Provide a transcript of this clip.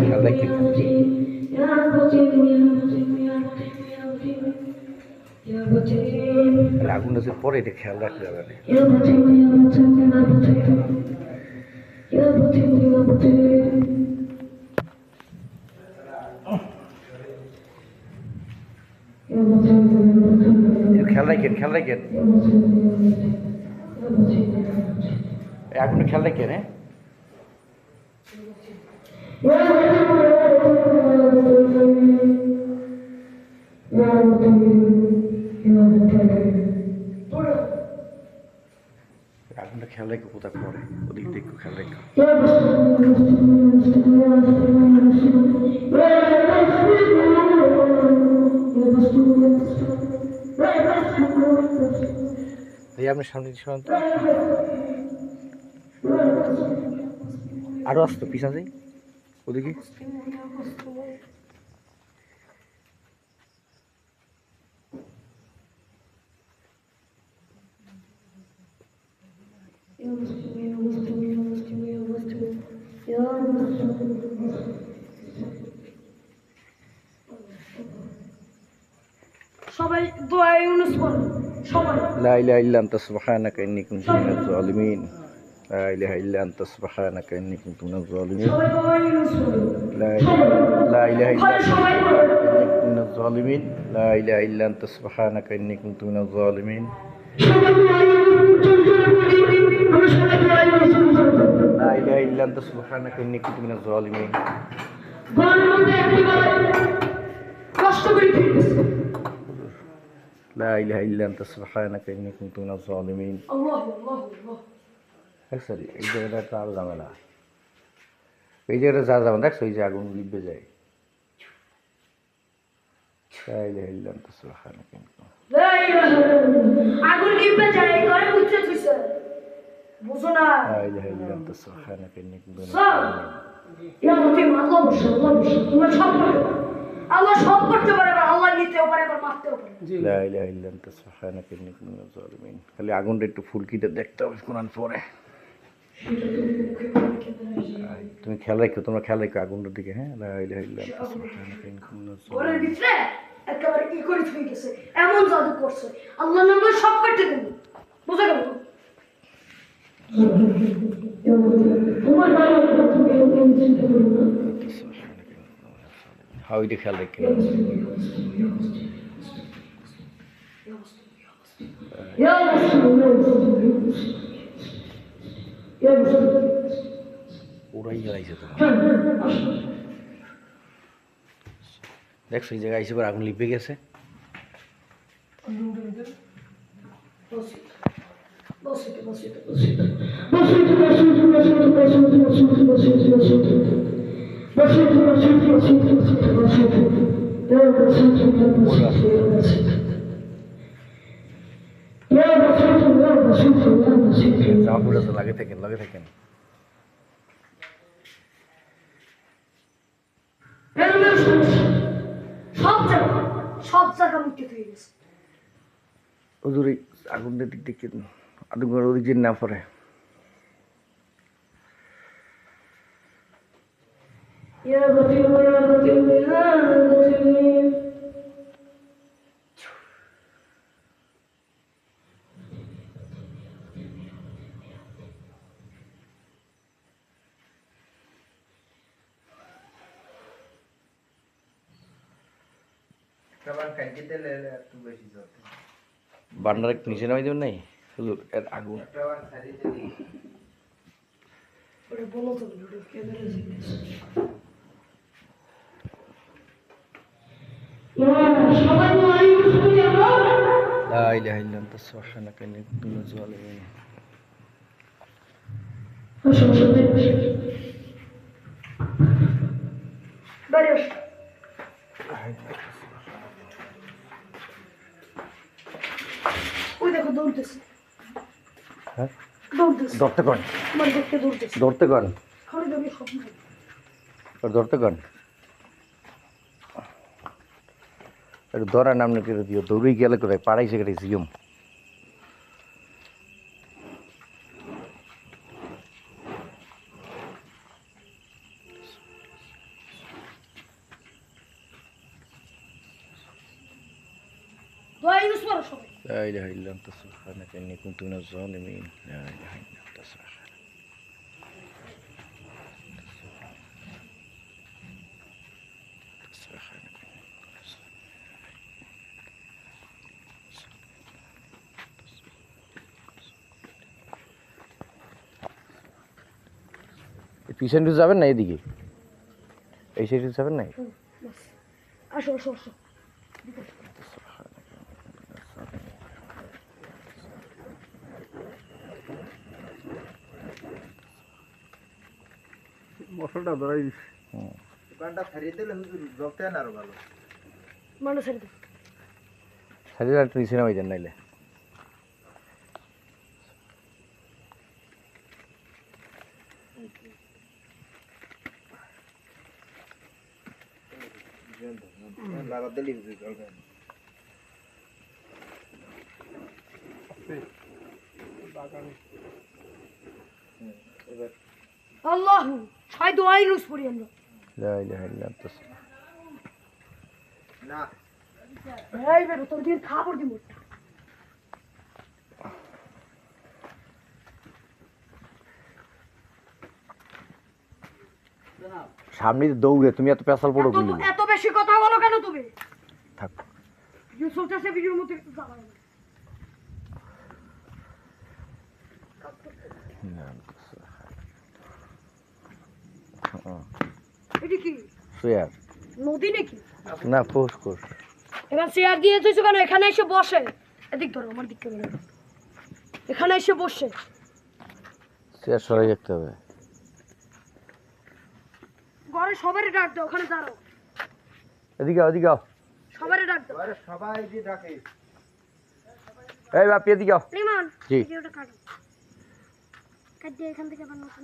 খেয়াল রাখি আগুন আছে পরে এটা খেয়াল রাখতে হবে না খেয়াল রাখেন আগুন খেয়াল রাখেন হ্যাঁ আগুনটা খেয়াল রাখো কোথায় পড়ে ওদিক দিয়ে একটু খেয়াল রাখো এই আপনার সামনে সীমান্ত আরো আসতো পিছন যাই ওদিকে সবাই দোয়া ইউনুস পড়ে সবাই লা ইলাহা ইল্লা আনতা সুবহানাকা ইন্নী কুনতু মিনাজ জালিমিন লা ইলাহা ইল্লা আনতা সুবহানাকা ইন্নী কুনতু মিনাজ জালিমিন সবাই দোয়া ইউনুস পড়ে লা ইলাহা ইল্লা আনতা মিনাজ জালিমিন লা ইলাহা ইল্লা আনতা সুবহানাকা ইন্নী কুনতু মিনাজ জালিমিন লা ইলাহা ইল্লা আনতা সুবহানাকা ইন্নী কুনতু মিনাজ জালিমিন কষ্ট করে ফিরতেছে লা ইলাহা ইল্লা আনতা সুবহানাকা ইন্নী কুনতু মিনাজ জালিমিন আল্লাহ আল্লাহ আল্লাহ সরি এই জায়গাটা তো আরো ঝামেলা এই জায়গাটা যা যাবেন দেখছো এই যে আগুন লিপে যায় লা ইলাহা ইল্লা আনতা সুবহানাকা আগুন লিপে যায় ঘরে মুছে দিছে বুঝো না লা ইলাহা ইল্লা আনতা সুবহানাকা ইন্নী কুনতু মিনাজ সব জালিমিন ইয়া মতে আল্লাহ বসে তোমার সব পারে আল্লাহ সব করতে পারে আর আল্লাহ নিতেও পারে আর মারতেও পারে লা ইলাহা ইল্লা আনতা সুবহানাকা ইন্নী কুনতু মিনাজ জালিমিন খালি আগুনটা একটু ফুলকিটা দেখতে হবে কোরআন পরে তুমি খেয়াল রাখো তোমরা খেয়াল রাখো আগুনটার দিকে হ্যাঁ লা ইলাহা ইল্লা আনতা সুবহানাকা ইন্নী কুনতু মিনাজ ঘরের জালিমিন ভিতরে একেবারে কি করে থুই গেছে এমন জাদু করছে আল্লাহ নামে সব করতে দেন বুঝা গেল হাউ এটা খেয়াল রাখো ওরাই আইছে তো দেখছো এই জায়গায় আইসে পর আগুন লিপে গেছে লাগে থাকেন সব জায়গা মুক্তি হয়ে গেছে ওদের আগুনের দিক দেখে আগুন ওদিক যে না পড়ে বান্ডার নিচে নামাই দেবেন নাই শুধু এর আগুন لا إله إلا أنت سبحانك إني كنت من الظالمين ওই দেখো দৌড়তেছে হ্যাঁ দৌড়তেছে ধরতে কন আমার দেখতে দৌড়তেছে ধরতে কন খালি দৌড়ে স্বপ্ন ধরতে কন একটু ধরার নাম নাকি দিও দৌড়ে গেলে কোথায় পাড়াইছে কেটে জিয়ম দোয়া ইউজ করো সবাই। لا إله إلا أنت سبحانك إني كنت من الظالمين لا إله إلا أنت سبحانك পিছনে যাবেন না এদিকে এই সাইডে যাবেন না হুম, বাস। আসো আসো আসো। মশলাটা ধরাই দিছি হুম। দোকানটা ছাড়িয়ে দিলে হুজুর জবটা না আরো ভালো মানুষ ছেড়ে দাও। সাইডে একটু নিচে নামাই দেন নাইলে লাগা দিলি হুজুর চলবে এবার আল্লাহ ছয় দোয়া ইউজ করি আমরা। لا إله إلا أنت না এই বেরো তোর দিন খাবার দিব। সামনে দিয়ে দৌড়ে তুমি এত পেছাল পড়ো গুলি এত বেশি কথা বলো কেন তুমি? থাক ইউসুফ চাষে ভিডিওর মধ্যে একটু জ্বালায় না। এটি কি চেয়ার নদী নাকি? না ফুসকুস এবার চেয়ার দিয়ে তুই কেন এখানে এসে বসে? এদিক ধরো আমার দিক থেকে এখানে এসে বসে। চেয়ার সরাই দেখতে হবে ঘরে সবারই ডাক দাও, ওখানে দাঁড়াও। এদিকে আও, এদিকে আও। সবারই ডাক দাও। আরে সবাই যে ডাকে এই বাপি এদিকে আও। লিমন জি। ভিডিওটা কাটো। কাট দিয়ে এখান থেকে আবার নতুন